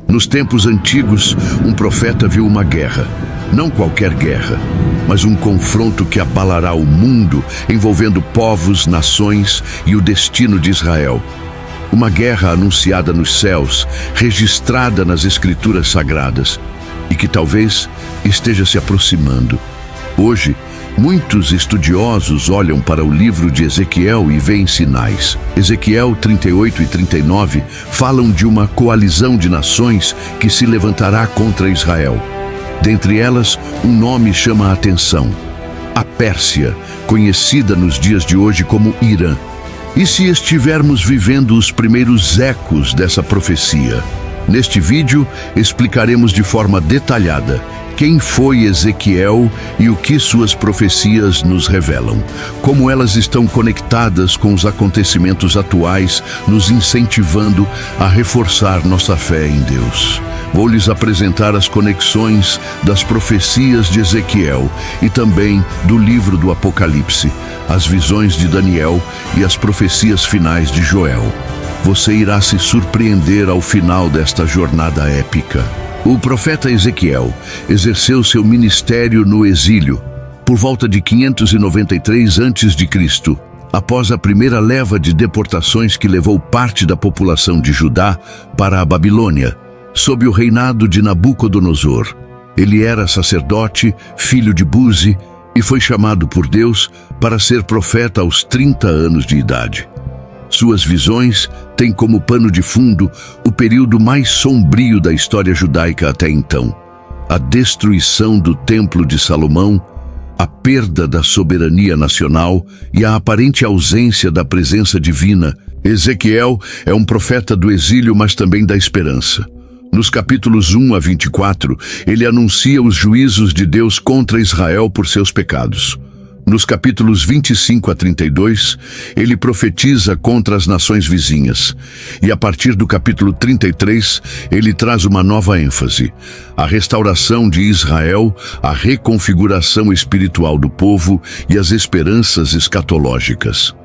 Nos tempos antigos, um profeta viu uma guerra. Não qualquer guerra, mas um confronto que abalará o mundo, envolvendo povos, nações e o destino de Israel. Uma guerra anunciada nos céus, registrada nas Escrituras Sagradas, e que talvez esteja se aproximando. Hoje, muitos estudiosos olham para o livro de Ezequiel e veem sinais. Ezequiel 38 e 39 falam de uma coalizão de nações que se levantará contra Israel. Dentre elas, um nome chama a atenção: a Pérsia, conhecida nos dias de hoje como Irã. E se estivermos vivendo os primeiros ecos dessa profecia? Neste vídeo, explicaremos de forma detalhada quem foi Ezequiel e o que suas profecias nos revelam, como elas estão conectadas com os acontecimentos atuais, nos incentivando a reforçar nossa fé em Deus. Vou lhes apresentar as conexões das profecias de Ezequiel e também do livro do Apocalipse, as visões de Daniel e as profecias finais de Joel. Você irá se surpreender ao final desta jornada épica. O profeta Ezequiel exerceu seu ministério no exílio por volta de 593 a.C., após a primeira leva de deportações que levou parte da população de Judá para a Babilônia, sob o reinado de Nabucodonosor. Ele era sacerdote, filho de Buzi, e foi chamado por Deus para ser profeta aos 30 anos de idade. Suas visões têm como pano de fundo o período mais sombrio da história judaica até então: a destruição do Templo de Salomão, a perda da soberania nacional e a aparente ausência da presença divina. Ezequiel é um profeta do exílio, mas também da esperança. Nos capítulos 1 a 24, ele anuncia os juízos de Deus contra Israel por seus pecados. Nos capítulos 25 a 32, ele profetiza contra as nações vizinhas. E a partir do capítulo 33, ele traz uma nova ênfase: a restauração de Israel, a reconfiguração espiritual do povo e as esperanças escatológicas.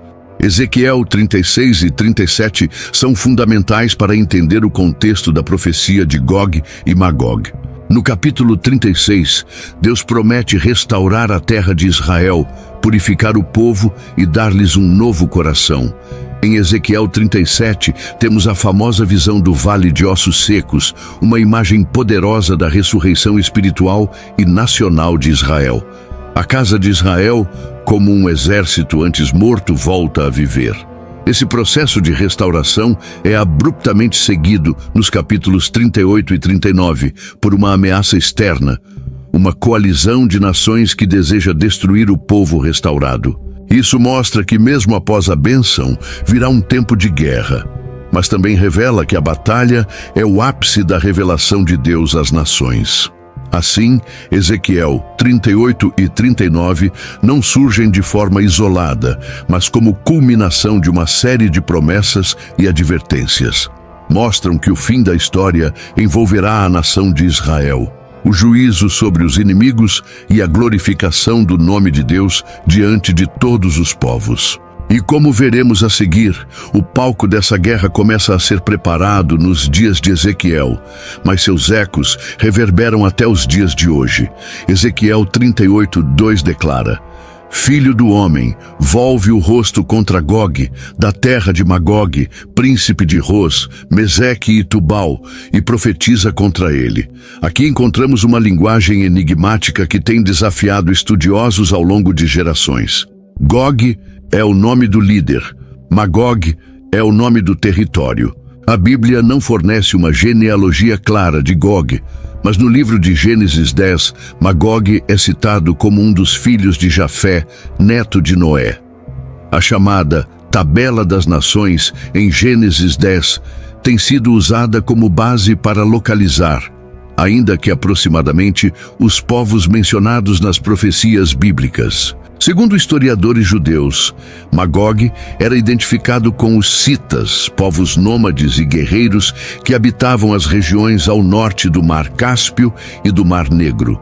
Ezequiel 36 e 37 são fundamentais para entender o contexto da profecia de Gog e Magog. No capítulo 36, Deus promete restaurar a terra de Israel, purificar o povo e dar-lhes um novo coração. Em Ezequiel 37, temos a famosa visão do Vale de Ossos Secos, uma imagem poderosa da ressurreição espiritual e nacional de Israel. A casa de Israel, como um exército antes morto, volta a viver. Esse processo de restauração é abruptamente seguido nos capítulos 38 e 39 por uma ameaça externa, uma coalizão de nações que deseja destruir o povo restaurado. Isso mostra que mesmo após a bênção, virá um tempo de guerra, mas também revela que a batalha é o ápice da revelação de Deus às nações. Assim, Ezequiel 38 e 39 não surgem de forma isolada, mas como culminação de uma série de promessas e advertências. Mostram que o fim da história envolverá a nação de Israel, o juízo sobre os inimigos e a glorificação do nome de Deus diante de todos os povos. E como veremos a seguir, o palco dessa guerra começa a ser preparado nos dias de Ezequiel, mas seus ecos reverberam até os dias de hoje. Ezequiel 38:2 declara: Filho do homem, volve o rosto contra Gog, da terra de Magog, príncipe de Ros, Meseque e Tubal, e profetiza contra ele. Aqui encontramos uma linguagem enigmática que tem desafiado estudiosos ao longo de gerações. Gog é o nome do líder, Magog é o nome do território. A Bíblia não fornece uma genealogia clara de Gog, mas no livro de Gênesis 10, Magog é citado como um dos filhos de Jafé, neto de Noé. A chamada Tabela das Nações, em Gênesis 10, tem sido usada como base para localizar, ainda que aproximadamente, os povos mencionados nas profecias bíblicas. Segundo historiadores judeus, Magog era identificado com os citas, povos nômades e guerreiros que habitavam as regiões ao norte do Mar Cáspio e do Mar Negro,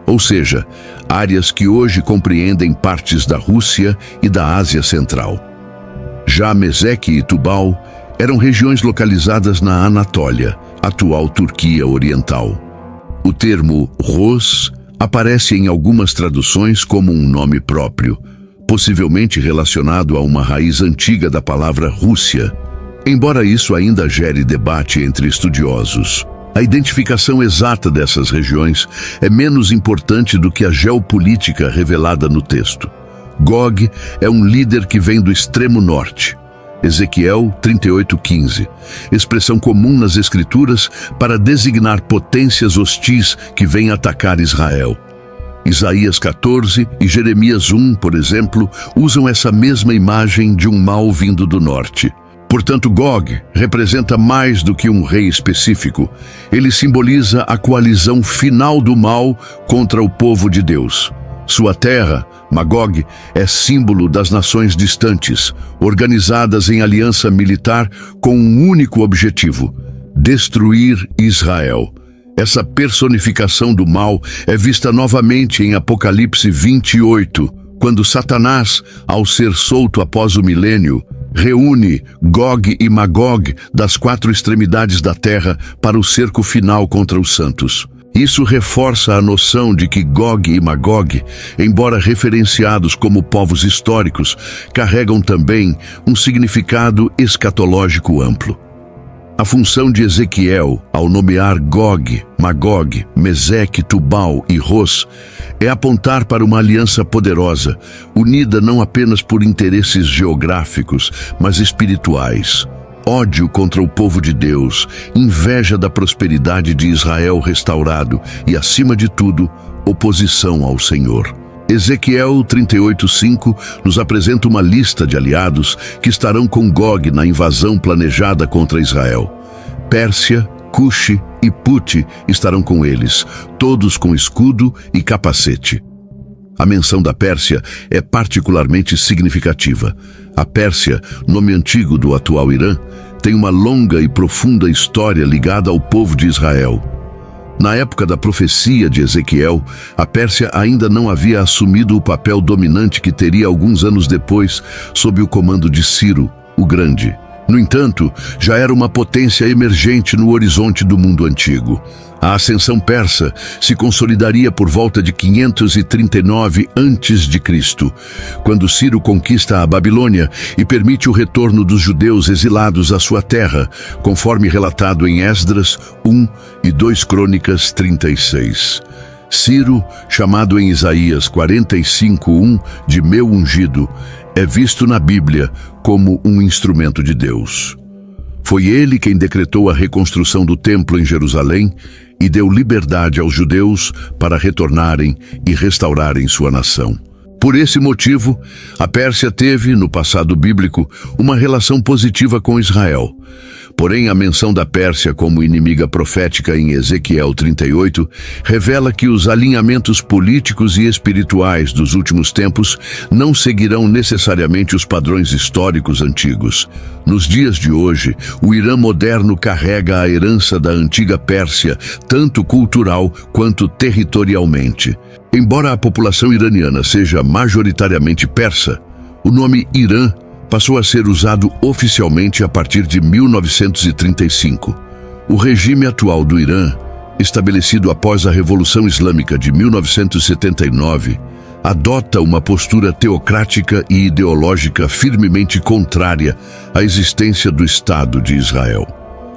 ou seja, áreas que hoje compreendem partes da Rússia e da Ásia Central. Já Meseque e Tubal eram regiões localizadas na Anatólia, atual Turquia Oriental. O termo Rus aparece em algumas traduções como um nome próprio, possivelmente relacionado a uma raiz antiga da palavra Rússia. Embora isso ainda gere debate entre estudiosos, a identificação exata dessas regiões é menos importante do que a geopolítica revelada no texto. Gog é um líder que vem do extremo norte. Ezequiel 38:15, expressão comum nas Escrituras para designar potências hostis que vêm atacar Israel. Isaías 14 e Jeremias 1, por exemplo, usam essa mesma imagem de um mal vindo do norte. Portanto, Gog representa mais do que um rei específico. Ele simboliza a coalizão final do mal contra o povo de Deus. Sua terra, Magog, é símbolo das nações distantes, organizadas em aliança militar com um único objetivo: destruir Israel. Essa personificação do mal é vista novamente em Apocalipse 28, quando Satanás, ao ser solto após o milênio, reúne Gog e Magog das 4 extremidades da terra para o cerco final contra os santos. Isso reforça a noção de que Gog e Magog, embora referenciados como povos históricos, carregam também um significado escatológico amplo. A função de Ezequiel, ao nomear Gog, Magog, Meseque, Tubal e Ros, é apontar para uma aliança poderosa, unida não apenas por interesses geográficos, mas espirituais. Ódio contra o povo de Deus, inveja da prosperidade de Israel restaurado e, acima de tudo, oposição ao Senhor. Ezequiel 38:5 nos apresenta uma lista de aliados que estarão com Gog na invasão planejada contra Israel. Pérsia, Cuxi e Puti estarão com eles, todos com escudo e capacete. A menção da Pérsia é particularmente significativa. A Pérsia, nome antigo do atual Irã, tem uma longa e profunda história ligada ao povo de Israel. Na época da profecia de Ezequiel, a Pérsia ainda não havia assumido o papel dominante que teria alguns anos depois, sob o comando de Ciro, o Grande. No entanto, já era uma potência emergente no horizonte do mundo antigo. A ascensão persa se consolidaria por volta de 539 a.C., quando Ciro conquista a Babilônia e permite o retorno dos judeus exilados à sua terra, conforme relatado em Esdras 1 e 2 Crônicas 36. Ciro, chamado em Isaías 45:1 de meu ungido, é visto na Bíblia como um instrumento de Deus. Foi ele quem decretou a reconstrução do templo em Jerusalém e deu liberdade aos judeus para retornarem e restaurarem sua nação. Por esse motivo, a Pérsia teve, no passado bíblico, uma relação positiva com Israel. Porém, a menção da Pérsia como inimiga profética em Ezequiel 38 revela que os alinhamentos políticos e espirituais dos últimos tempos não seguirão necessariamente os padrões históricos antigos. Nos dias de hoje, o Irã moderno carrega a herança da antiga Pérsia, tanto cultural quanto territorialmente. Embora a população iraniana seja majoritariamente persa, o nome Irã passou a ser usado oficialmente a partir de 1935. O regime atual do Irã, estabelecido após a Revolução Islâmica de 1979, adota uma postura teocrática e ideológica firmemente contrária à existência do Estado de Israel.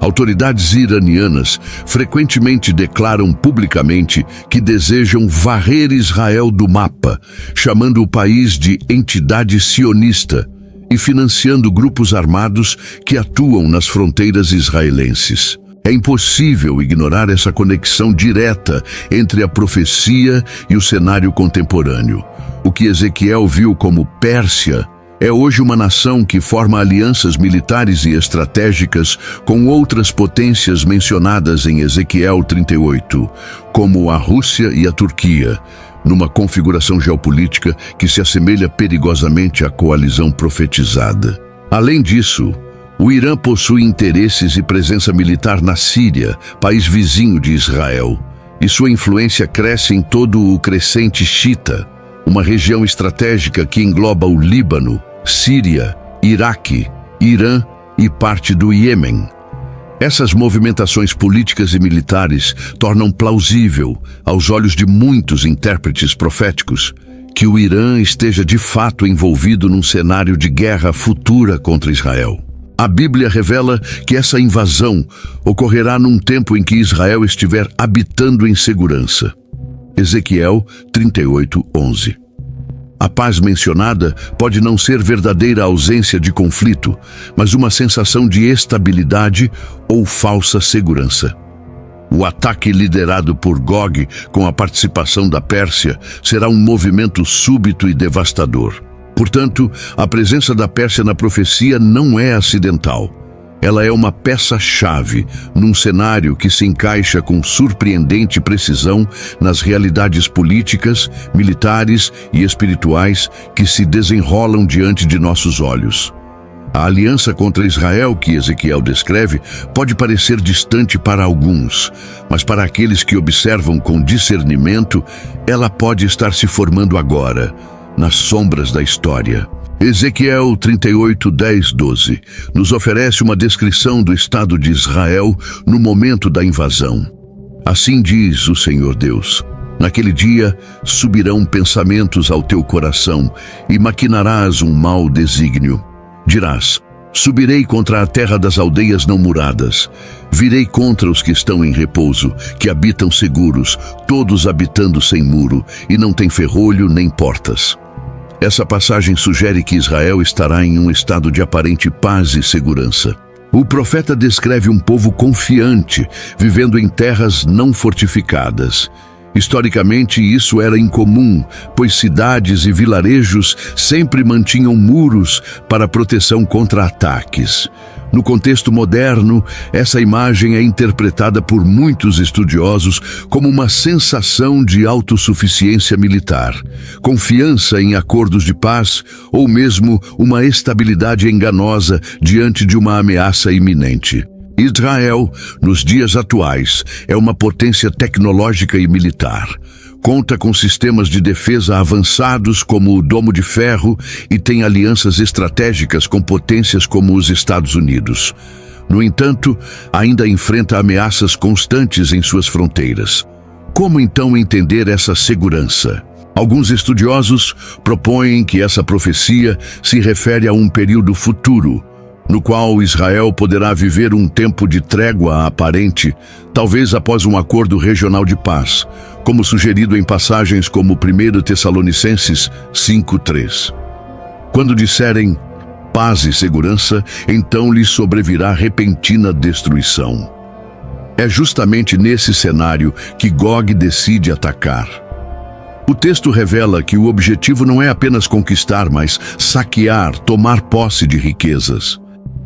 Autoridades iranianas frequentemente declaram publicamente que desejam varrer Israel do mapa, chamando o país de entidade sionista e financiando grupos armados que atuam nas fronteiras israelenses. É impossível ignorar essa conexão direta entre a profecia e o cenário contemporâneo. O que Ezequiel viu como Pérsia é hoje uma nação que forma alianças militares e estratégicas com outras potências mencionadas em Ezequiel 38, como a Rússia e a Turquia, numa configuração geopolítica que se assemelha perigosamente à coalizão profetizada. Além disso, o Irã possui interesses e presença militar na Síria, país vizinho de Israel, e sua influência cresce em todo o crescente xiita, uma região estratégica que engloba o Líbano, Síria, Iraque, Irã e parte do Iêmen. Essas movimentações políticas e militares tornam plausível, aos olhos de muitos intérpretes proféticos, que o Irã esteja de fato envolvido num cenário de guerra futura contra Israel. A Bíblia revela que essa invasão ocorrerá num tempo em que Israel estiver habitando em segurança. Ezequiel 38:11. A paz mencionada pode não ser verdadeira ausência de conflito, mas uma sensação de estabilidade ou falsa segurança. O ataque liderado por Gog, com a participação da Pérsia, será um movimento súbito e devastador. Portanto, a presença da Pérsia na profecia não é acidental. Ela é uma peça-chave num cenário que se encaixa com surpreendente precisão nas realidades políticas, militares e espirituais que se desenrolam diante de nossos olhos. A aliança contra Israel que Ezequiel descreve pode parecer distante para alguns, mas para aqueles que observam com discernimento, ela pode estar se formando agora, nas sombras da história. Ezequiel 38:10-12 nos oferece uma descrição do estado de Israel no momento da invasão. Assim diz o Senhor Deus: naquele dia subirão pensamentos ao teu coração e maquinarás um mau desígnio. Dirás: subirei contra a terra das aldeias não muradas. Virei contra os que estão em repouso, que habitam seguros, todos habitando sem muro, e não têm ferrolho nem portas. Essa passagem sugere que Israel estará em um estado de aparente paz e segurança. O profeta descreve um povo confiante, vivendo em terras não fortificadas. Historicamente, isso era incomum, pois cidades e vilarejos sempre mantinham muros para proteção contra ataques. No contexto moderno, essa imagem é interpretada por muitos estudiosos como uma sensação de autossuficiência militar, confiança em acordos de paz ou mesmo uma estabilidade enganosa diante de uma ameaça iminente. Israel, nos dias atuais, é uma potência tecnológica e militar. Conta com sistemas de defesa avançados como o Domo de Ferro e tem alianças estratégicas com potências como os Estados Unidos. No entanto, ainda enfrenta ameaças constantes em suas fronteiras. Como então entender essa segurança? Alguns estudiosos propõem que essa profecia se refere a um período futuro, no qual Israel poderá viver um tempo de trégua aparente, talvez após um acordo regional de paz, como sugerido em passagens como 1 Tessalonicenses 5:3. Quando disserem paz e segurança, então lhes sobrevirá repentina destruição. É justamente nesse cenário que Gog decide atacar. O texto revela que o objetivo não é apenas conquistar, mas saquear, tomar posse de riquezas.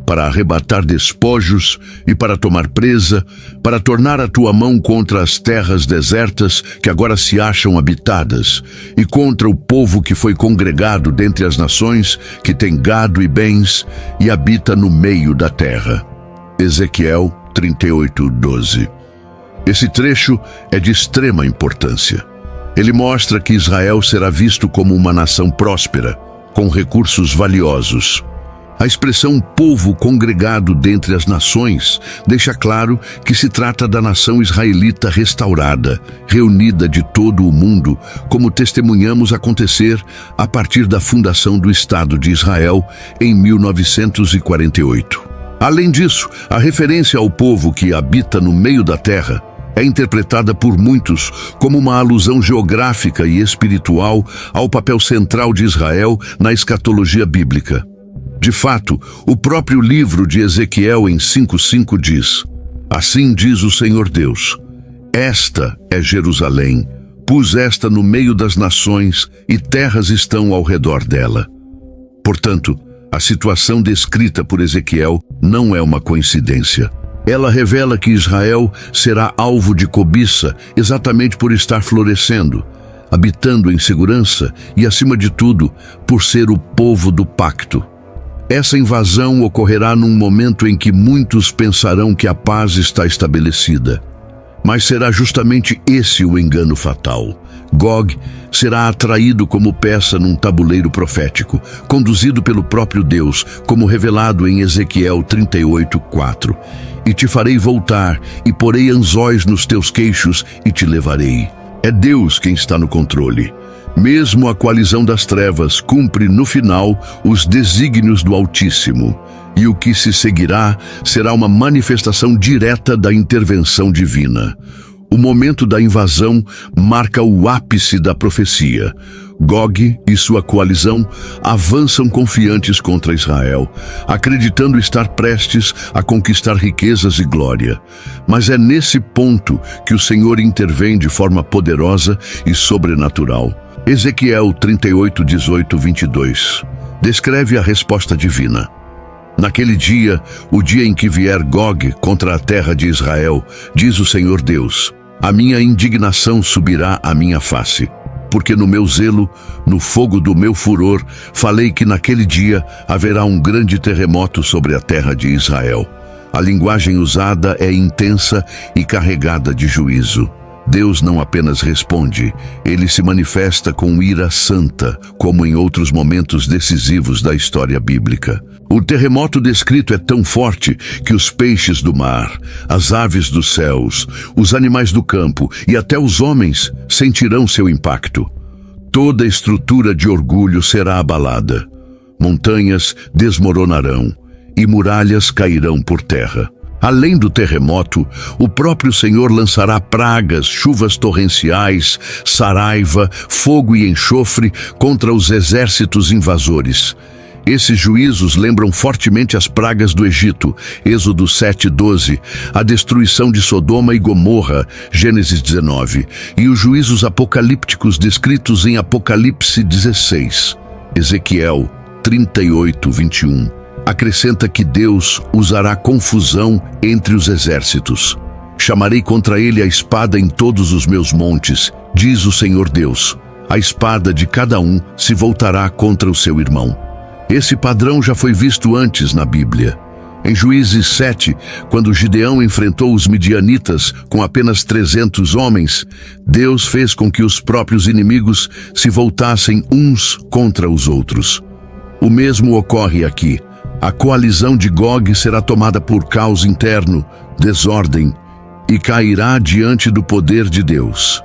Para arrebatar despojos e para tomar presa, para tornar a tua mão contra as terras desertas que agora se acham habitadas, e contra o povo que foi congregado dentre as nações, que tem gado e bens, e habita no meio da terra. Ezequiel 38:12. Esse trecho é de extrema importância. Ele mostra que Israel será visto como uma nação próspera, com recursos valiosos. A expressão povo congregado dentre as nações deixa claro que se trata da nação israelita restaurada, reunida de todo o mundo, como testemunhamos acontecer a partir da fundação do Estado de Israel em 1948. Além disso, a referência ao povo que habita no meio da terra é interpretada por muitos como uma alusão geográfica e espiritual ao papel central de Israel na escatologia bíblica. De fato, o próprio livro de Ezequiel em 5:5 diz: assim diz o Senhor Deus, esta é Jerusalém, pus esta no meio das nações e terras estão ao redor dela. Portanto, a situação descrita por Ezequiel não é uma coincidência. Ela revela que Israel será alvo de cobiça exatamente por estar florescendo, habitando em segurança e, acima de tudo, por ser o povo do pacto. Essa invasão ocorrerá num momento em que muitos pensarão que a paz está estabelecida. Mas será justamente esse o engano fatal. Gog será atraído como peça num tabuleiro profético, conduzido pelo próprio Deus, como revelado em Ezequiel 38:4. e te farei voltar, e porei anzóis nos teus queixos, e te levarei. É Deus quem está no controle. Mesmo a coalizão das trevas cumpre no final os desígnios do Altíssimo, e o que se seguirá será uma manifestação direta da intervenção divina. O momento da invasão marca o ápice da profecia. Gog e sua coalizão avançam confiantes contra Israel, acreditando estar prestes a conquistar riquezas e glória. Mas é nesse ponto que o Senhor intervém de forma poderosa e sobrenatural. Ezequiel 38, 18, 22 descreve a resposta divina. Naquele dia, o dia em que vier Gog contra a terra de Israel, diz o Senhor Deus, a minha indignação subirá à minha face, porque no meu zelo, no fogo do meu furor, falei que naquele dia haverá um grande terremoto sobre a terra de Israel. A linguagem usada é intensa e carregada de juízo. Deus não apenas responde, ele se manifesta com ira santa, como em outros momentos decisivos da história bíblica. O terremoto descrito é tão forte que os peixes do mar, as aves dos céus, os animais do campo e até os homens sentirão seu impacto. Toda estrutura de orgulho será abalada. Montanhas desmoronarão e muralhas cairão por terra. Além do terremoto, o próprio Senhor lançará pragas, chuvas torrenciais, saraiva, fogo e enxofre contra os exércitos invasores. Esses juízos lembram fortemente as pragas do Egito, Êxodo 7:12, a destruição de Sodoma e Gomorra, Gênesis 19, e os juízos apocalípticos descritos em Apocalipse 16, Ezequiel 38, 21. Acrescenta que Deus usará confusão entre os exércitos. Chamarei contra ele a espada em todos os meus montes, diz o Senhor Deus. A espada de cada um se voltará contra o seu irmão. Esse padrão já foi visto antes na Bíblia. Em Juízes 7, quando Gideão enfrentou os midianitas com apenas 300 homens, Deus fez com que os próprios inimigos se voltassem uns contra os outros. O mesmo ocorre aqui. A coalizão de Gog será tomada por caos interno, desordem, e cairá diante do poder de Deus.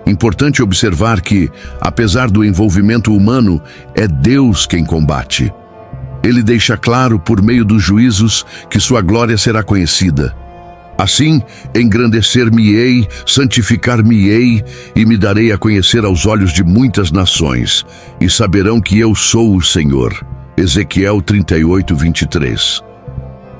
Importante observar que, apesar do envolvimento humano, é Deus quem combate. Ele deixa claro por meio dos juízos que sua glória será conhecida. Assim, engrandecer-me-ei, santificar-me-ei e me darei a conhecer aos olhos de muitas nações, e saberão que eu sou o Senhor. Ezequiel 38, 23.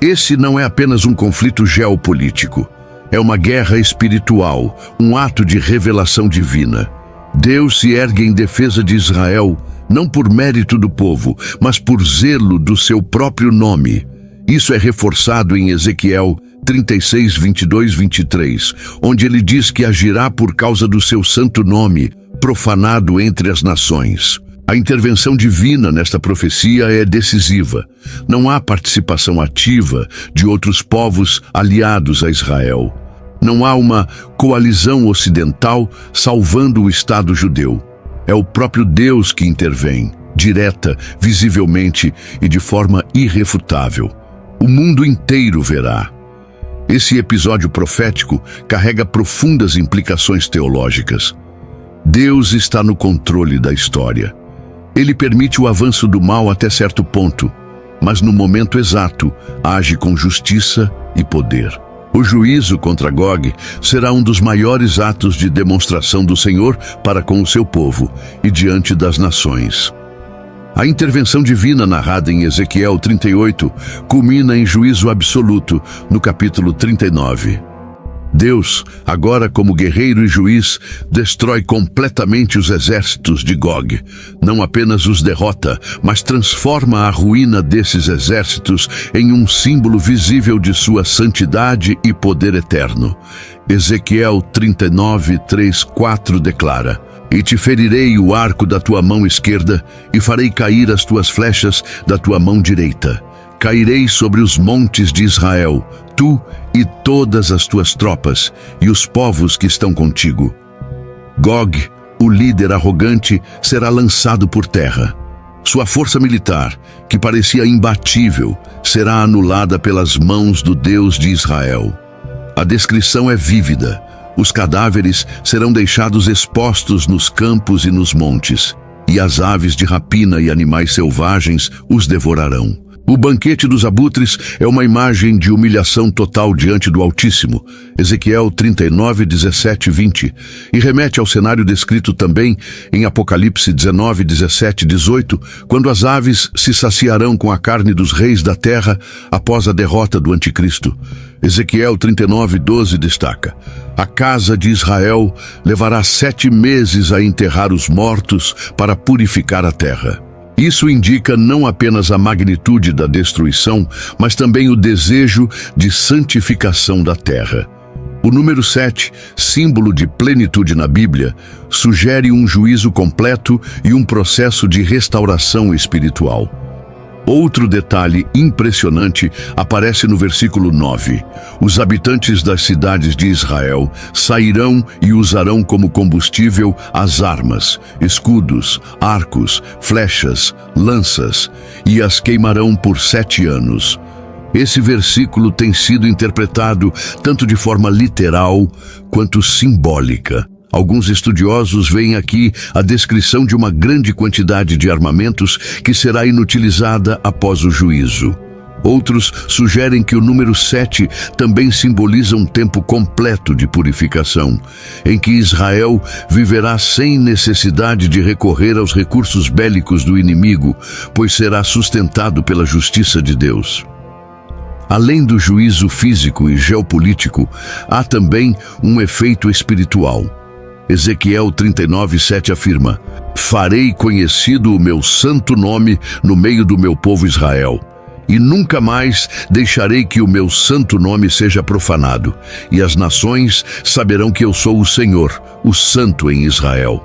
Esse não é apenas um conflito geopolítico. É uma guerra espiritual, um ato de revelação divina. Deus se ergue em defesa de Israel, não por mérito do povo, mas por zelo do seu próprio nome. Isso é reforçado em Ezequiel 36, 22, 23, onde ele diz que agirá por causa do seu santo nome, profanado entre as nações. A intervenção divina nesta profecia é decisiva. Não há participação ativa de outros povos aliados a Israel. Não há uma coalizão ocidental salvando o Estado judeu. É o próprio Deus que intervém, direta, visivelmente e de forma irrefutável. O mundo inteiro verá. Esse episódio profético carrega profundas implicações teológicas. Deus está no controle da história. Ele permite o avanço do mal até certo ponto, mas no momento exato age com justiça e poder. O juízo contra Gog será um dos maiores atos de demonstração do Senhor para com o seu povo e diante das nações. A intervenção divina narrada em Ezequiel 38 culmina em juízo absoluto no capítulo 39. Deus, agora como guerreiro e juiz, destrói completamente os exércitos de Gog. Não apenas os derrota, mas transforma a ruína desses exércitos em um símbolo visível de sua santidade e poder eterno. Ezequiel 39, 3, 4 declara: E te ferirei o arco da tua mão esquerda, e farei cair as tuas flechas da tua mão direita. Cairei sobre os montes de Israel, tu e todas as tuas tropas, e os povos que estão contigo. Gog, o líder arrogante, será lançado por terra. Sua força militar, que parecia imbatível, será anulada pelas mãos do Deus de Israel. A descrição é vívida. Os cadáveres serão deixados expostos nos campos e nos montes, e as aves de rapina e animais selvagens os devorarão. O banquete dos abutres é uma imagem de humilhação total diante do Altíssimo, Ezequiel 39, 17 e 20, e remete ao cenário descrito também em Apocalipse 19, 17 e 18, quando as aves se saciarão com a carne dos reis da terra após a derrota do Anticristo. Ezequiel 39, 12 destaca: a casa de Israel levará 7 meses a enterrar os mortos para purificar a terra. Isso indica não apenas a magnitude da destruição, mas também o desejo de santificação da terra. O número 7, símbolo de plenitude na Bíblia, sugere um juízo completo e um processo de restauração espiritual. Outro detalhe impressionante aparece no versículo 9. Os habitantes das cidades de Israel sairão e usarão como combustível as armas, escudos, arcos, flechas, lanças, e as queimarão por 7 anos. Esse versículo tem sido interpretado tanto de forma literal quanto simbólica. Alguns estudiosos veem aqui a descrição de uma grande quantidade de armamentos que será inutilizada após o juízo. Outros sugerem que o número 7 também simboliza um tempo completo de purificação, em que Israel viverá sem necessidade de recorrer aos recursos bélicos do inimigo, pois será sustentado pela justiça de Deus. Além do juízo físico e geopolítico, há também um efeito espiritual. Ezequiel 39, 7 afirma: farei conhecido o meu santo nome no meio do meu povo Israel, e nunca mais deixarei que o meu santo nome seja profanado, e as nações saberão que eu sou o Senhor, o Santo em Israel.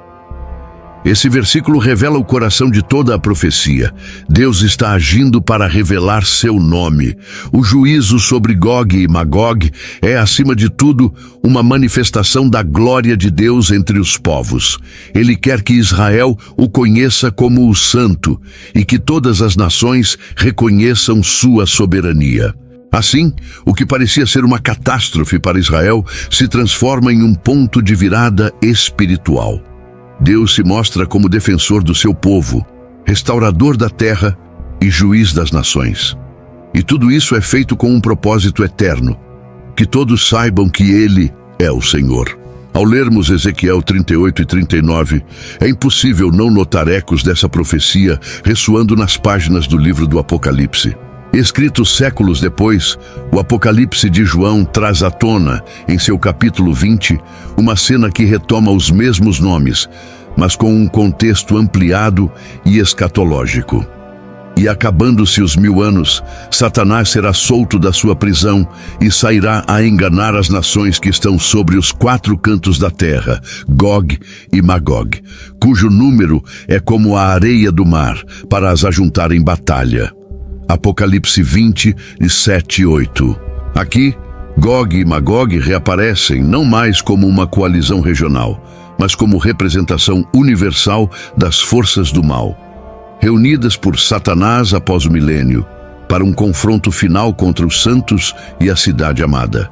Esse versículo revela o coração de toda a profecia. Deus está agindo para revelar seu nome. O juízo sobre Gog e Magog é, acima de tudo, uma manifestação da glória de Deus entre os povos. Ele quer que Israel o conheça como o Santo e que todas as nações reconheçam sua soberania. Assim, o que parecia ser uma catástrofe para Israel se transforma em um ponto de virada espiritual. Deus se mostra como defensor do seu povo, restaurador da terra e juiz das nações. E tudo isso é feito com um propósito eterno: que todos saibam que Ele é o Senhor. Ao lermos Ezequiel 38 e 39, é impossível não notar ecos dessa profecia ressoando nas páginas do livro do Apocalipse. Escrito séculos depois, o Apocalipse de João traz à tona, em seu capítulo 20, uma cena que retoma os mesmos nomes, mas com um contexto ampliado e escatológico. E acabando-se os 1000 anos, Satanás será solto da sua prisão e sairá a enganar as nações que estão sobre os 4 cantos da terra, Gog e Magog, cujo número é como a areia do mar, para as ajuntar em batalha. Apocalipse 20, 7 e 8. Aqui, Gog e Magog reaparecem não mais como uma coalizão regional, mas como representação universal das forças do mal, reunidas por Satanás após o milênio, para um confronto final contra os santos e a cidade amada.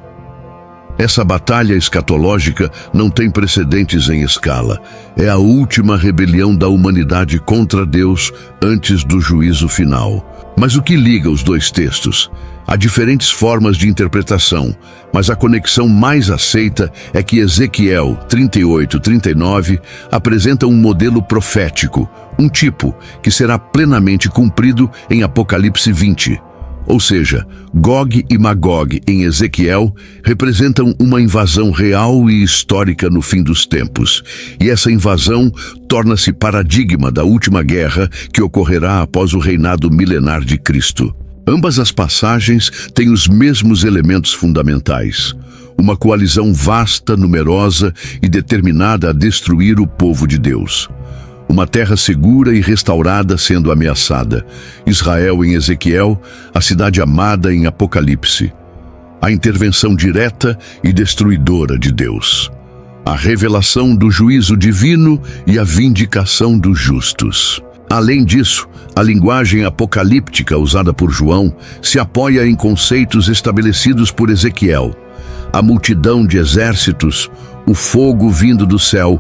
Essa batalha escatológica não tem precedentes em escala. É a última rebelião da humanidade contra Deus antes do juízo final. Mas o que liga os dois textos? Há diferentes formas de interpretação, mas a conexão mais aceita é que Ezequiel 38 e 39 apresenta um modelo profético, um tipo que será plenamente cumprido em Apocalipse 20. Ou seja, Gog e Magog em Ezequiel representam uma invasão real e histórica no fim dos tempos. E essa invasão torna-se paradigma da última guerra que ocorrerá após o reinado milenar de Cristo. Ambas as passagens têm os mesmos elementos fundamentais: uma coalizão vasta, numerosa e determinada a destruir o povo de Deus. Uma terra segura e restaurada sendo ameaçada. Israel em Ezequiel, a cidade amada em Apocalipse. A intervenção direta e destruidora de Deus. A revelação do juízo divino e a vindicação dos justos. Além disso, a linguagem apocalíptica usada por João se apoia em conceitos estabelecidos por Ezequiel. A multidão de exércitos, o fogo vindo do céu,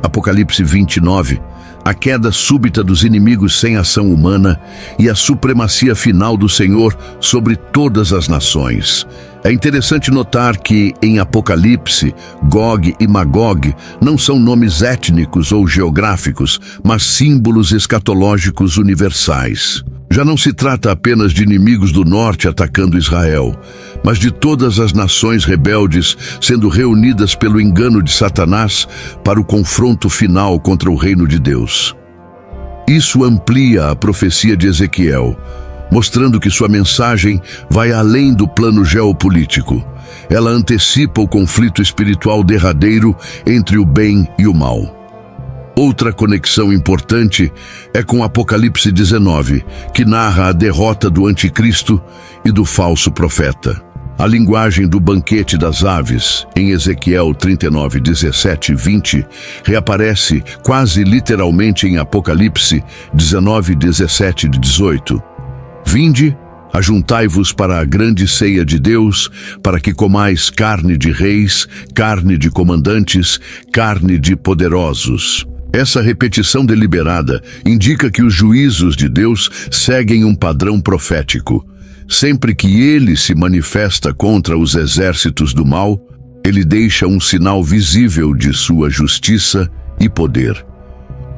Apocalipse 29, a queda súbita dos inimigos sem ação humana e a supremacia final do Senhor sobre todas as nações. É interessante notar que, em Apocalipse, Gog e Magog não são nomes étnicos ou geográficos, mas símbolos escatológicos universais. Já não se trata apenas de inimigos do norte atacando Israel, mas de todas as nações rebeldes sendo reunidas pelo engano de Satanás para o confronto final contra o reino de Deus. Isso amplia a profecia de Ezequiel, mostrando que sua mensagem vai além do plano geopolítico. Ela antecipa o conflito espiritual derradeiro entre o bem e o mal. Outra conexão importante é com Apocalipse 19, que narra a derrota do anticristo e do falso profeta. A linguagem do banquete das aves, em Ezequiel 39, 17 e 20, reaparece quase literalmente em Apocalipse 19, 17 e 18. Vinde, ajuntai-vos para a grande ceia de Deus, para que comais carne de reis, carne de comandantes, carne de poderosos. Essa repetição deliberada indica que os juízos de Deus seguem um padrão profético. Sempre que ele se manifesta contra os exércitos do mal, ele deixa um sinal visível de sua justiça e poder.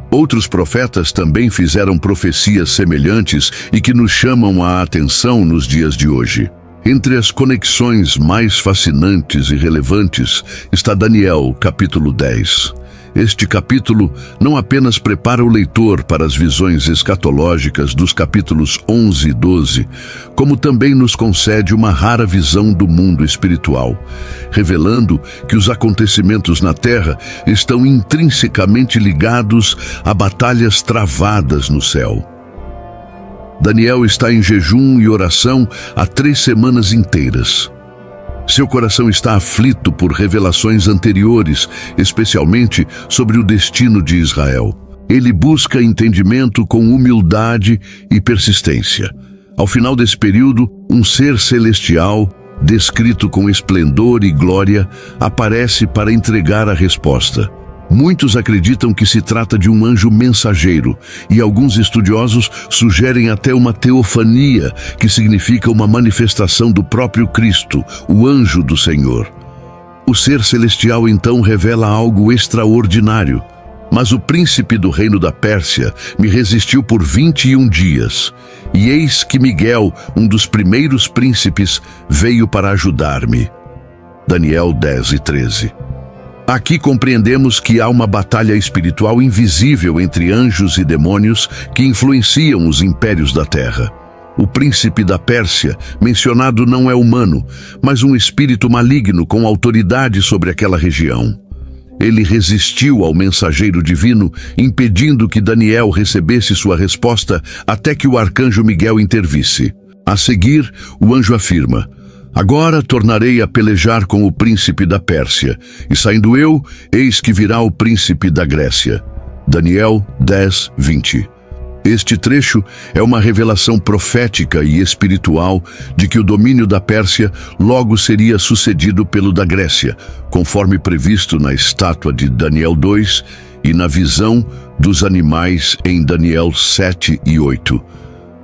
Outros profetas também fizeram profecias semelhantes e que nos chamam a atenção nos dias de hoje. Entre as conexões mais fascinantes e relevantes está Daniel, capítulo 10. Este capítulo não apenas prepara o leitor para as visões escatológicas dos capítulos 11 e 12, como também nos concede uma rara visão do mundo espiritual, revelando que os acontecimentos na Terra estão intrinsecamente ligados a batalhas travadas no céu. Daniel está em jejum e oração há 3 semanas inteiras. Seu coração está aflito por revelações anteriores, especialmente sobre o destino de Israel. Ele busca entendimento com humildade e persistência. Ao final desse período, um ser celestial, descrito com esplendor e glória, aparece para entregar a resposta. Muitos acreditam que se trata de um anjo mensageiro, e alguns estudiosos sugerem até uma teofania, que significa uma manifestação do próprio Cristo, o anjo do Senhor. O ser celestial então revela algo extraordinário. Mas o príncipe do reino da Pérsia me resistiu por 21 dias, e eis que Miguel, um dos primeiros príncipes, veio para ajudar-me. Daniel 10 e 13. Aqui compreendemos que há uma batalha espiritual invisível entre anjos e demônios que influenciam os impérios da terra. O príncipe da Pérsia, mencionado, não é humano, mas um espírito maligno com autoridade sobre aquela região. Ele resistiu ao mensageiro divino, impedindo que Daniel recebesse sua resposta até que o arcanjo Miguel intervisse. A seguir, o anjo afirma: agora tornarei a pelejar com o príncipe da Pérsia, e saindo eu, eis que virá o príncipe da Grécia. Daniel 10, 20. Este trecho é uma revelação profética e espiritual de que o domínio da Pérsia logo seria sucedido pelo da Grécia, conforme previsto na estátua de Daniel 2 e na visão dos animais em Daniel 7 e 8.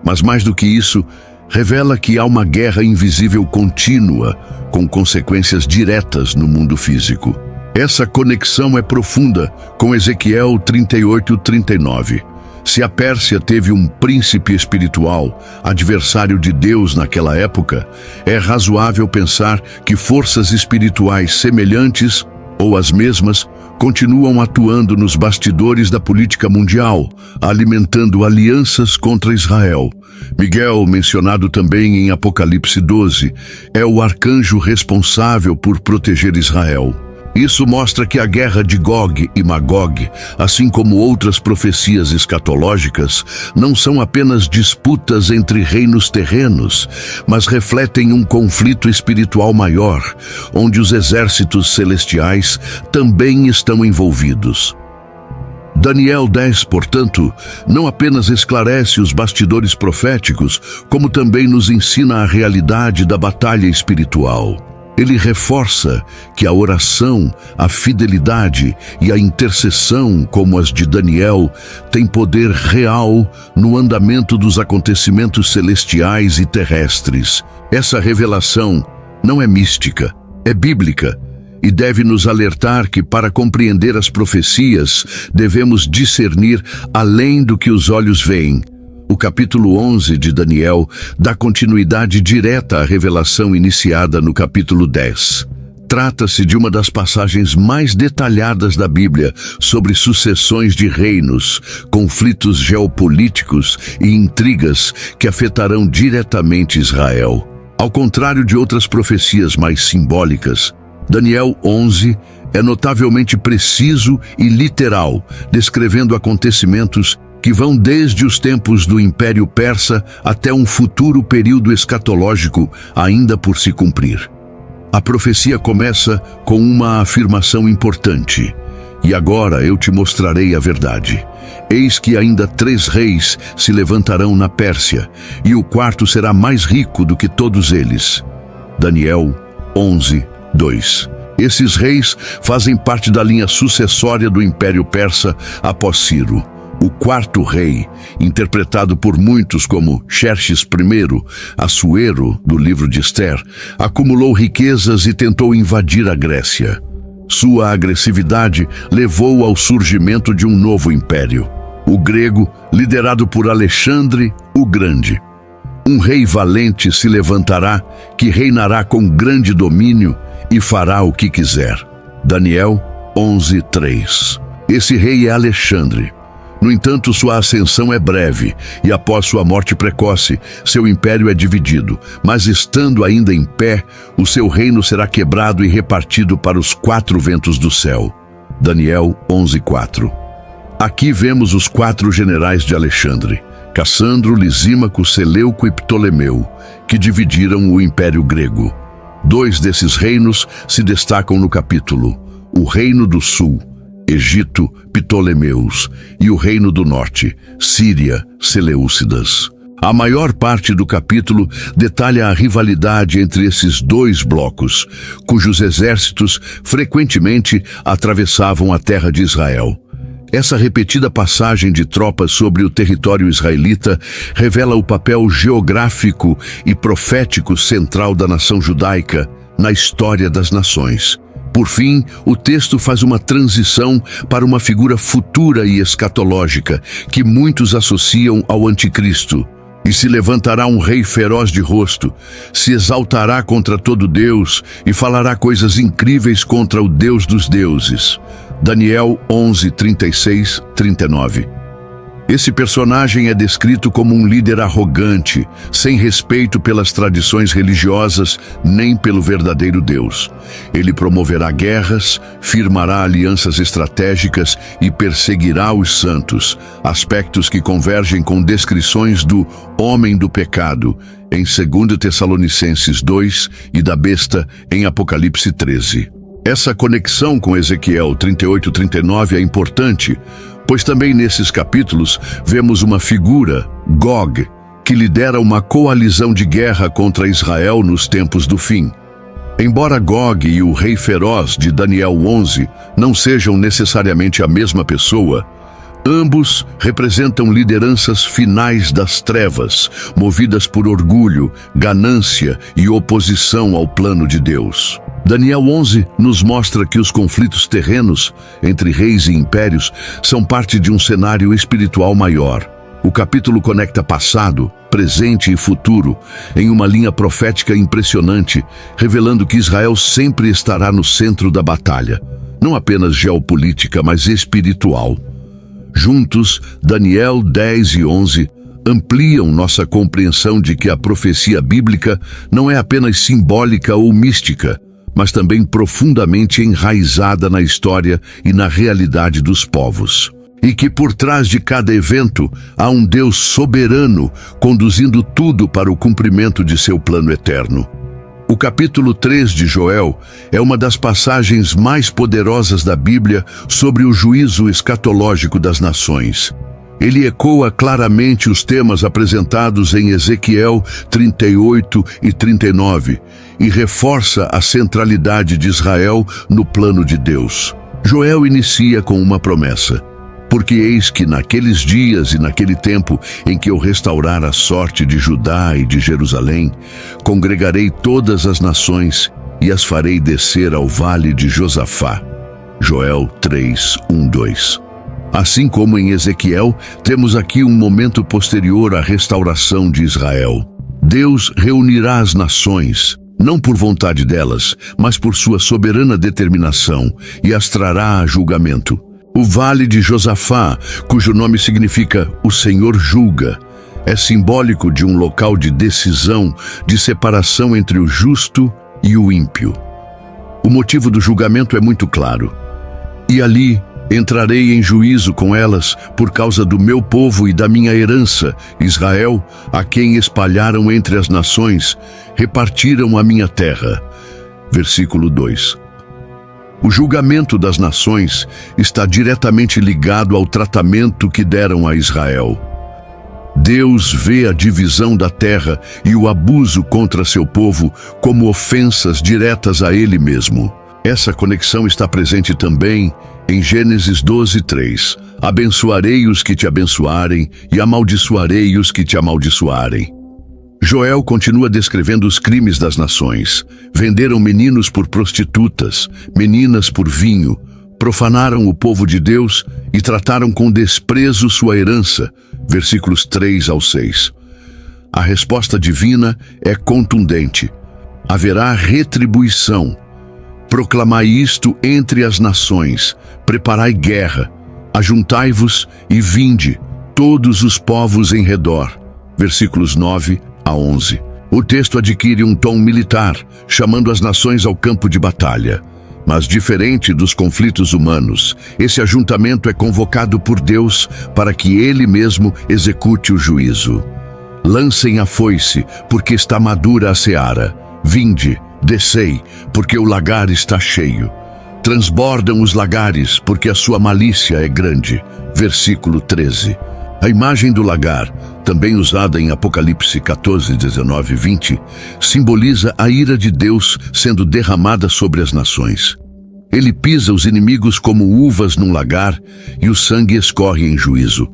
Mas mais do que isso, revela que há uma guerra invisível contínua, com consequências diretas no mundo físico. Essa conexão é profunda com Ezequiel 38, 39. Se a Pérsia teve um príncipe espiritual, adversário de Deus naquela época, é razoável pensar que forças espirituais semelhantes, ou as mesmas, continuam atuando nos bastidores da política mundial, alimentando alianças contra Israel. Miguel, mencionado também em Apocalipse 12, é o arcanjo responsável por proteger Israel. Isso mostra que a guerra de Gog e Magog, assim como outras profecias escatológicas, não são apenas disputas entre reinos terrenos, mas refletem um conflito espiritual maior, onde os exércitos celestiais também estão envolvidos. Daniel 10, portanto, não apenas esclarece os bastidores proféticos, como também nos ensina a realidade da batalha espiritual. Ele reforça que a oração, a fidelidade e a intercessão, como as de Daniel, têm poder real no andamento dos acontecimentos celestiais e terrestres. Essa revelação não é mística, é bíblica, e deve nos alertar que, para compreender as profecias, devemos discernir além do que os olhos veem. O capítulo 11 de Daniel dá continuidade direta à revelação iniciada no capítulo 10. Trata-se de uma das passagens mais detalhadas da Bíblia sobre sucessões de reinos, conflitos geopolíticos e intrigas que afetarão diretamente Israel. Ao contrário de outras profecias mais simbólicas, Daniel 11 é notavelmente preciso e literal, descrevendo acontecimentos que vão desde os tempos do Império Persa até um futuro período escatológico ainda por se cumprir. A profecia começa com uma afirmação importante: "E agora eu te mostrarei a verdade. Eis que ainda 3 reis se levantarão na Pérsia, e o quarto será mais rico do que todos eles." Daniel 11, 2. Esses reis fazem parte da linha sucessória do Império Persa após Ciro. O quarto rei, interpretado por muitos como Xerxes I, Assuero, do livro de Ester, acumulou riquezas e tentou invadir a Grécia. Sua agressividade levou ao surgimento de um novo império, o grego, liderado por Alexandre o Grande. Um rei valente se levantará, que reinará com grande domínio e fará o que quiser. Daniel 11, 3. Esse rei é Alexandre. No entanto, sua ascensão é breve, e após sua morte precoce, seu império é dividido, mas estando ainda em pé, o seu reino será quebrado e repartido para os 4 ventos do céu. Daniel 11, 4. Aqui vemos os 4 generais de Alexandre: Cassandro, Lisímaco, Seleuco e Ptolomeu, que dividiram o Império Grego. 2 desses reinos se destacam no capítulo: o Reino do Sul, Egito, Ptolomeus, e o Reino do Norte, Síria, Seleucidas. A maior parte do capítulo detalha a rivalidade entre esses 2 blocos, cujos exércitos frequentemente atravessavam a terra de Israel. Essa repetida passagem de tropas sobre o território israelita revela o papel geográfico e profético central da nação judaica na história das nações. Por fim, o texto faz uma transição para uma figura futura e escatológica que muitos associam ao anticristo. E se levantará um rei feroz de rosto, se exaltará contra todo Deus e falará coisas incríveis contra o Deus dos deuses. Daniel 11, 36, 39. Esse personagem é descrito como um líder arrogante, sem respeito pelas tradições religiosas nem pelo verdadeiro Deus. Ele promoverá guerras, firmará alianças estratégicas e perseguirá os santos, aspectos que convergem com descrições do homem do pecado em 2 Tessalonicenses 2 e da besta em Apocalipse 13. Essa conexão com Ezequiel 38, 39 é importante, pois também nesses capítulos vemos uma figura, Gog, que lidera uma coalizão de guerra contra Israel nos tempos do fim. Embora Gog e o rei feroz de Daniel 11 não sejam necessariamente a mesma pessoa, ambos representam lideranças finais das trevas, movidas por orgulho, ganância e oposição ao plano de Deus. Daniel 11 nos mostra que os conflitos terrenos entre reis e impérios são parte de um cenário espiritual maior. O capítulo conecta passado, presente e futuro em uma linha profética impressionante, revelando que Israel sempre estará no centro da batalha, não apenas geopolítica, mas espiritual. Juntos, Daniel 10 e 11 ampliam nossa compreensão de que a profecia bíblica não é apenas simbólica ou mística, mas também profundamente enraizada na história e na realidade dos povos. E que por trás de cada evento há um Deus soberano conduzindo tudo para o cumprimento de seu plano eterno. O capítulo 3 de Joel é uma das passagens mais poderosas da Bíblia sobre o juízo escatológico das nações. Ele ecoa claramente os temas apresentados em Ezequiel 38 e 39 e reforça a centralidade de Israel no plano de Deus. Joel inicia com uma promessa: porque eis que naqueles dias e naquele tempo em que eu restaurar a sorte de Judá e de Jerusalém, congregarei todas as nações e as farei descer ao vale de Josafá. Joel 3, 1, 2. Assim como em Ezequiel, temos aqui um momento posterior à restauração de Israel. Deus reunirá as nações, não por vontade delas, mas por sua soberana determinação, e as trará a julgamento. O Vale de Josafá, cujo nome significa "o Senhor julga", é simbólico de um local de decisão, de separação entre o justo e o ímpio. O motivo do julgamento é muito claro. E ali entrarei em juízo com elas por causa do meu povo e da minha herança, Israel, a quem espalharam entre as nações, repartiram a minha terra. Versículo 2. O julgamento das nações está diretamente ligado ao tratamento que deram a Israel. Deus vê a divisão da terra e o abuso contra seu povo como ofensas diretas a Ele mesmo. Essa conexão está presente também em Gênesis 12, 3. Abençoarei os que te abençoarem e amaldiçoarei os que te amaldiçoarem. Joel continua descrevendo os crimes das nações. Venderam meninos por prostitutas, meninas por vinho, profanaram o povo de Deus e trataram com desprezo sua herança. Versículos 3 ao 6. A resposta divina é contundente. Haverá retribuição. Proclamai isto entre as nações, preparai guerra, ajuntai-vos e vinde, todos os povos em redor. Versículos 9 a 11. O texto adquire um tom militar, chamando as nações ao campo de batalha. Mas diferente dos conflitos humanos, esse ajuntamento é convocado por Deus para que Ele mesmo execute o juízo. Lancem a foice, porque está madura a seara. Vinde, descei, porque o lagar está cheio. Transbordam os lagares, porque a sua malícia é grande. Versículo 13. A imagem do lagar, também usada em Apocalipse 14, 19 e 20, simboliza a ira de Deus sendo derramada sobre as nações. Ele pisa os inimigos como uvas num lagar e o sangue escorre em juízo.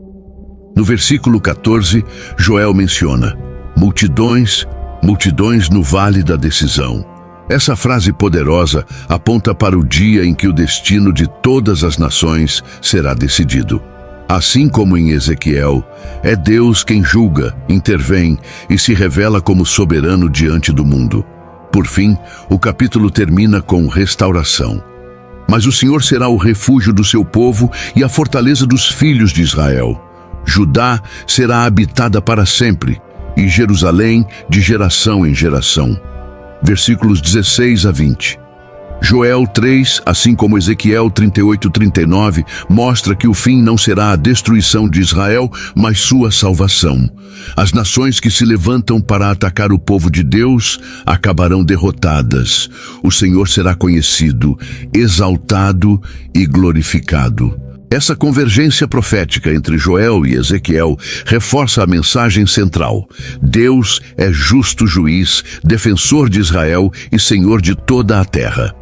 No versículo 14, Joel menciona: multidões, multidões no vale da decisão. Essa frase poderosa aponta para o dia em que o destino de todas as nações será decidido. Assim como em Ezequiel, é Deus quem julga, intervém e se revela como soberano diante do mundo. Por fim, o capítulo termina com restauração. Mas o Senhor será o refúgio do seu povo e a fortaleza dos filhos de Israel. Judá será habitada para sempre, e Jerusalém de geração em geração. Versículos 16 a 20. Joel 3, assim como Ezequiel 38, 39, mostra que o fim não será a destruição de Israel, mas sua salvação. As nações que se levantam para atacar o povo de Deus acabarão derrotadas. O Senhor será conhecido, exaltado e glorificado. Essa convergência profética entre Joel e Ezequiel reforça a mensagem central. Deus é justo juiz, defensor de Israel e Senhor de toda a terra.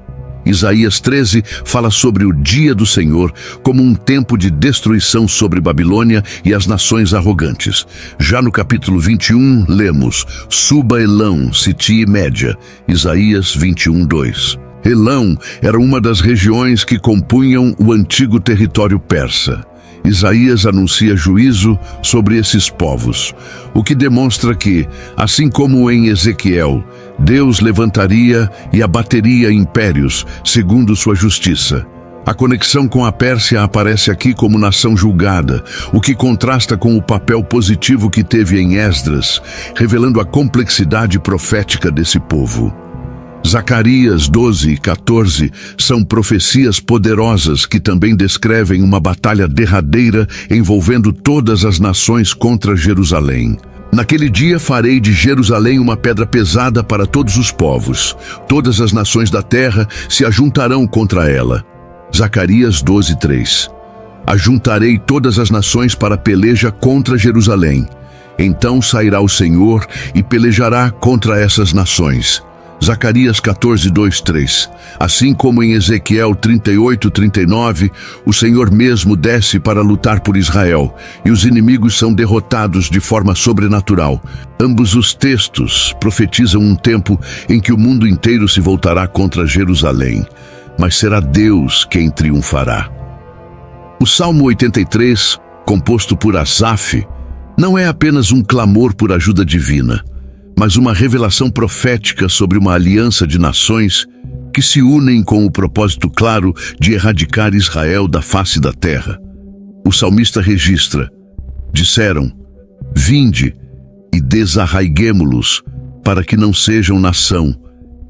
Isaías 13 fala sobre o dia do Senhor como um tempo de destruição sobre Babilônia e as nações arrogantes. Já no capítulo 21, lemos: Suba Elão, Siti e Média, Isaías 21, 2. Elão era uma das regiões que compunham o antigo território persa. Isaías anuncia juízo sobre esses povos, o que demonstra que, assim como em Ezequiel, Deus levantaria e abateria impérios segundo sua justiça. A conexão com a Pérsia aparece aqui como nação julgada, o que contrasta com o papel positivo que teve em Esdras, revelando a complexidade profética desse povo. Zacarias 12 e 14 são profecias poderosas que também descrevem uma batalha derradeira envolvendo todas as nações contra Jerusalém. Naquele dia farei de Jerusalém uma pedra pesada para todos os povos. Todas as nações da terra se ajuntarão contra ela. Zacarias 12:3. Ajuntarei todas as nações para a peleja contra Jerusalém. Então sairá o Senhor e pelejará contra essas nações. Zacarias 14:2-3. Assim como em Ezequiel 38:39, o Senhor mesmo desce para lutar por Israel, e os inimigos são derrotados de forma sobrenatural. Ambos os textos profetizam um tempo em que o mundo inteiro se voltará contra Jerusalém, mas será Deus quem triunfará. O Salmo 83, composto por Asaf, não é apenas um clamor por ajuda divina, mas uma revelação profética sobre uma aliança de nações que se unem com o propósito claro de erradicar Israel da face da terra. O salmista registra: disseram, vinde e desarraiguemo-los, para que não sejam nação,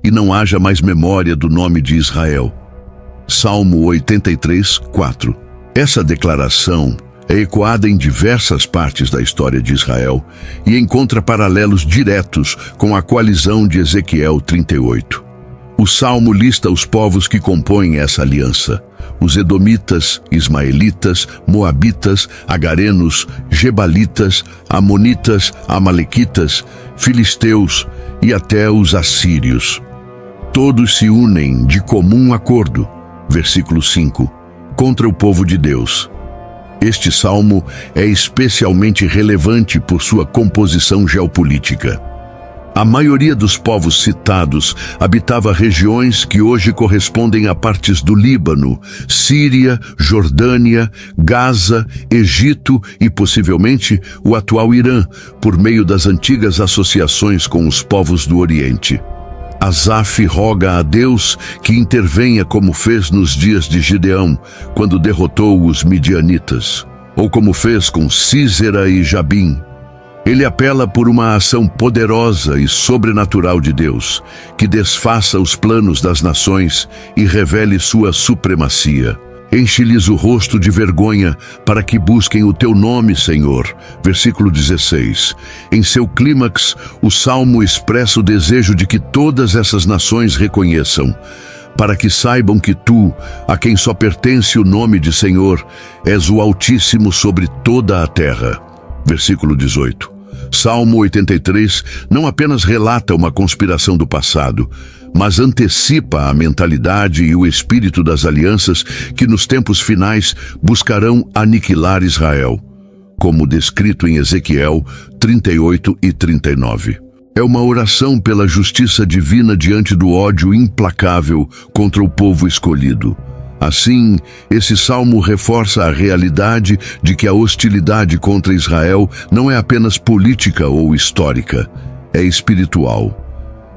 e não haja mais memória do nome de Israel. Salmo 83:4. Essa declaração é ecoada em diversas partes da história de Israel e encontra paralelos diretos com a coalizão de Ezequiel 38. O Salmo lista os povos que compõem essa aliança: os edomitas, ismaelitas, moabitas, agarenos, gebalitas, amonitas, amalequitas, filisteus e até os assírios. Todos se unem de comum acordo, versículo 5, contra o povo de Deus. Este salmo é especialmente relevante por sua composição geopolítica. A maioria dos povos citados habitava regiões que hoje correspondem a partes do Líbano, Síria, Jordânia, Gaza, Egito e possivelmente o atual Irã, por meio das antigas associações com os povos do Oriente. Asaf roga a Deus que intervenha como fez nos dias de Gideão, quando derrotou os midianitas, ou como fez com Sísera e Jabim. Ele apela por uma ação poderosa e sobrenatural de Deus, que desfaça os planos das nações e revele sua supremacia. Enche-lhes o rosto de vergonha para que busquem o teu nome, Senhor. Versículo 16. Em seu clímax, o Salmo expressa o desejo de que todas essas nações reconheçam, para que saibam que tu, a quem só pertence o nome de Senhor, és o Altíssimo sobre toda a terra. Versículo 18. Salmo 83 não apenas relata uma conspiração do passado, mas antecipa a mentalidade e o espírito das alianças que nos tempos finais buscarão aniquilar Israel, como descrito em Ezequiel 38 e 39. É uma oração pela justiça divina diante do ódio implacável contra o povo escolhido. Assim, esse salmo reforça a realidade de que a hostilidade contra Israel não é apenas política ou histórica, é espiritual.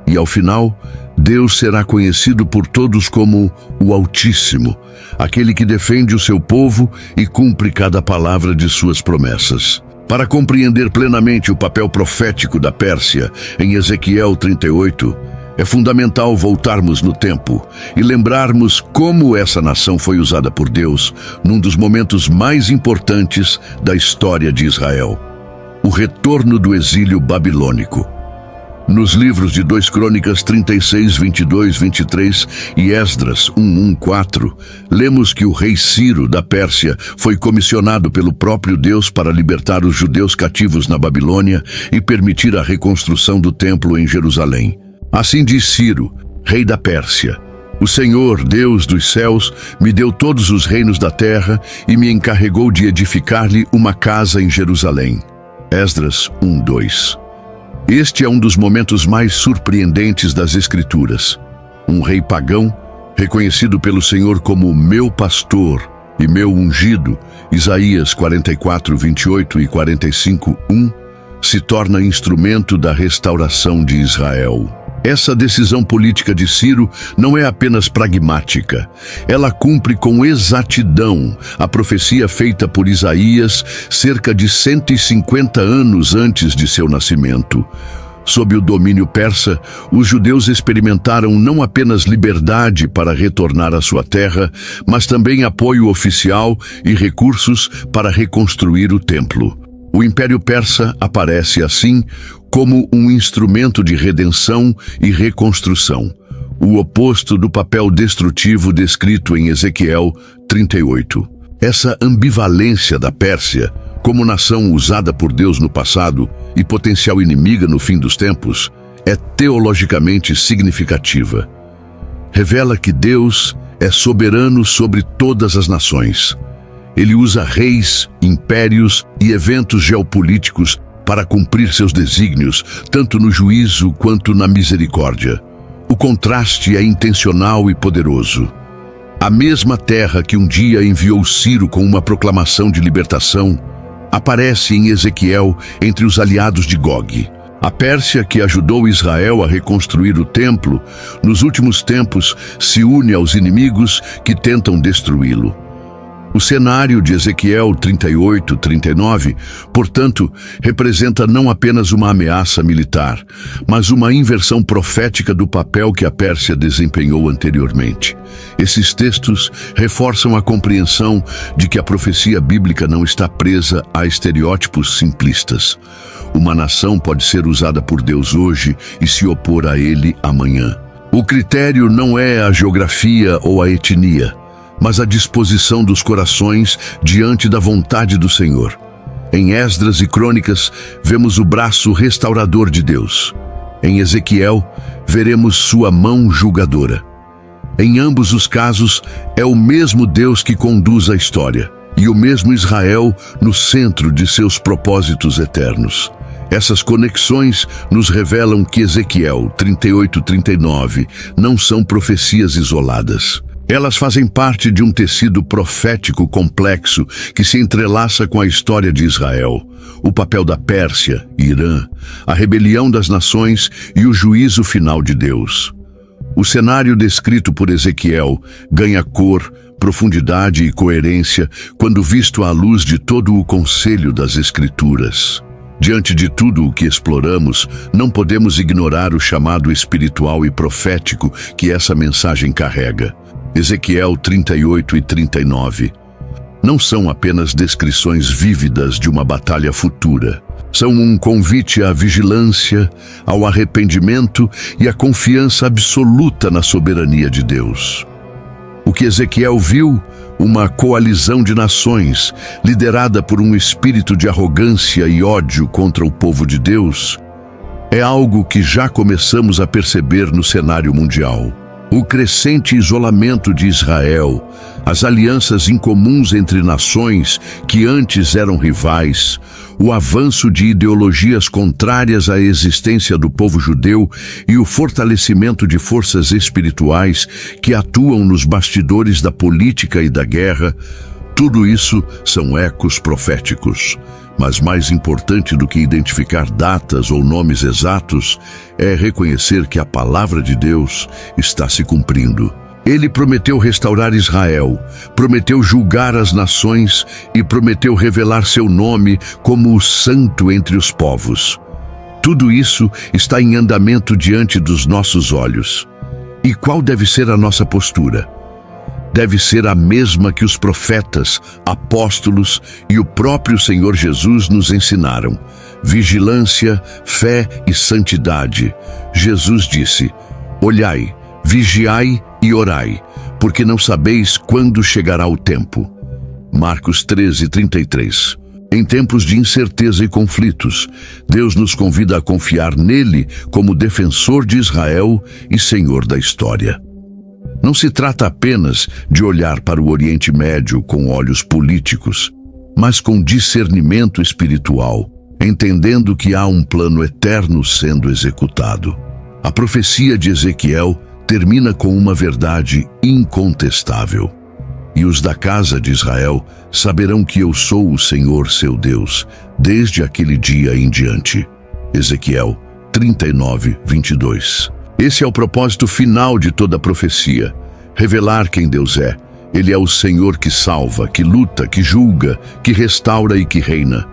E ao final, Deus será conhecido por todos como o Altíssimo, aquele que defende o seu povo e cumpre cada palavra de suas promessas. Para compreender plenamente o papel profético da Pérsia em Ezequiel 38, é fundamental voltarmos no tempo e lembrarmos como essa nação foi usada por Deus num dos momentos mais importantes da história de Israel: o retorno do exílio babilônico. Nos livros de 2 Crônicas 36, 22, 23 e Esdras 1, 4, lemos que o rei Ciro da Pérsia foi comissionado pelo próprio Deus para libertar os judeus cativos na Babilônia e permitir a reconstrução do templo em Jerusalém. Assim diz Ciro, rei da Pérsia: o Senhor, Deus dos céus, me deu todos os reinos da terra e me encarregou de edificar-lhe uma casa em Jerusalém. Esdras 1:2. Este é um dos momentos mais surpreendentes das Escrituras. Um rei pagão, reconhecido pelo Senhor como meu pastor e meu ungido, Isaías 44, 28 e 45, 1, se torna instrumento da restauração de Israel. Essa decisão política de Ciro não é apenas pragmática. Ela cumpre com exatidão a profecia feita por Isaías cerca de 150 anos antes de seu nascimento. Sob o domínio persa, os judeus experimentaram não apenas liberdade para retornar à sua terra, mas também apoio oficial e recursos para reconstruir o templo. O Império Persa aparece assim como um instrumento de redenção e reconstrução, o oposto do papel destrutivo descrito em Ezequiel 38. Essa ambivalência da Pérsia, como nação usada por Deus no passado e potencial inimiga no fim dos tempos, é teologicamente significativa. Revela que Deus é soberano sobre todas as nações. Ele usa reis, impérios e eventos geopolíticos para cumprir seus desígnios, tanto no juízo quanto na misericórdia. O contraste é intencional e poderoso. A mesma terra que um dia enviou Ciro com uma proclamação de libertação, aparece em Ezequiel entre os aliados de Gog. A Pérsia, que ajudou Israel a reconstruir o templo, nos últimos tempos se une aos inimigos que tentam destruí-lo. O cenário de Ezequiel 38, 39, portanto, representa não apenas uma ameaça militar, mas uma inversão profética do papel que a Pérsia desempenhou anteriormente. Esses textos reforçam a compreensão de que a profecia bíblica não está presa a estereótipos simplistas. Uma nação pode ser usada por Deus hoje e se opor a ele amanhã. O critério não é a geografia ou a etnia, mas a disposição dos corações diante da vontade do Senhor. Em Esdras e Crônicas, vemos o braço restaurador de Deus. Em Ezequiel, veremos sua mão julgadora. Em ambos os casos, é o mesmo Deus que conduz a história, e o mesmo Israel no centro de seus propósitos eternos. Essas conexões nos revelam que Ezequiel 38, 39 não são profecias isoladas. Elas fazem parte de um tecido profético complexo que se entrelaça com a história de Israel, o papel da Pérsia, Irã, a rebelião das nações e o juízo final de Deus. O cenário descrito por Ezequiel ganha cor, profundidade e coerência quando visto à luz de todo o conselho das Escrituras. Diante de tudo o que exploramos, não podemos ignorar o chamado espiritual e profético que essa mensagem carrega. Ezequiel 38 e 39 não são apenas descrições vívidas de uma batalha futura. São um convite à vigilância, ao arrependimento e à confiança absoluta na soberania de Deus. O que Ezequiel viu, uma coalizão de nações, liderada por um espírito de arrogância e ódio contra o povo de Deus, é algo que já começamos a perceber no cenário mundial. O crescente isolamento de Israel, as alianças incomuns entre nações que antes eram rivais, o avanço de ideologias contrárias à existência do povo judeu e o fortalecimento de forças espirituais que atuam nos bastidores da política e da guerra, tudo isso são ecos proféticos. Mas mais importante do que identificar datas ou nomes exatos é reconhecer que a palavra de Deus está se cumprindo. Ele prometeu restaurar Israel, prometeu julgar as nações e prometeu revelar seu nome como o Santo entre os povos. Tudo isso está em andamento diante dos nossos olhos. E qual deve ser a nossa postura? Deve ser a mesma que os profetas, apóstolos e o próprio Senhor Jesus nos ensinaram: vigilância, fé e santidade. Jesus disse: olhai, vigiai e orai, porque não sabeis quando chegará o tempo. Marcos 13, 33. Em tempos de incerteza e conflitos, Deus nos convida a confiar nele como defensor de Israel e Senhor da história. Não se trata apenas de olhar para o Oriente Médio com olhos políticos, mas com discernimento espiritual, entendendo que há um plano eterno sendo executado. A profecia de Ezequiel termina com uma verdade incontestável. E os da casa de Israel saberão que eu sou o Senhor seu Deus, desde aquele dia em diante. Ezequiel 39, 22. Esse é o propósito final de toda a profecia: revelar quem Deus é. Ele é o Senhor que salva, que luta, que julga, que restaura e que reina.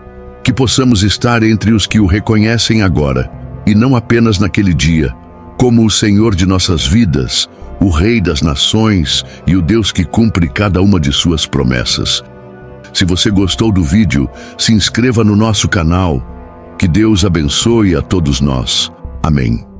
Que possamos estar entre os que o reconhecem agora, e não apenas naquele dia, como o Senhor de nossas vidas, o Rei das nações e o Deus que cumpre cada uma de suas promessas. Se você gostou do vídeo, se inscreva no nosso canal. Que Deus abençoe a todos nós. Amém.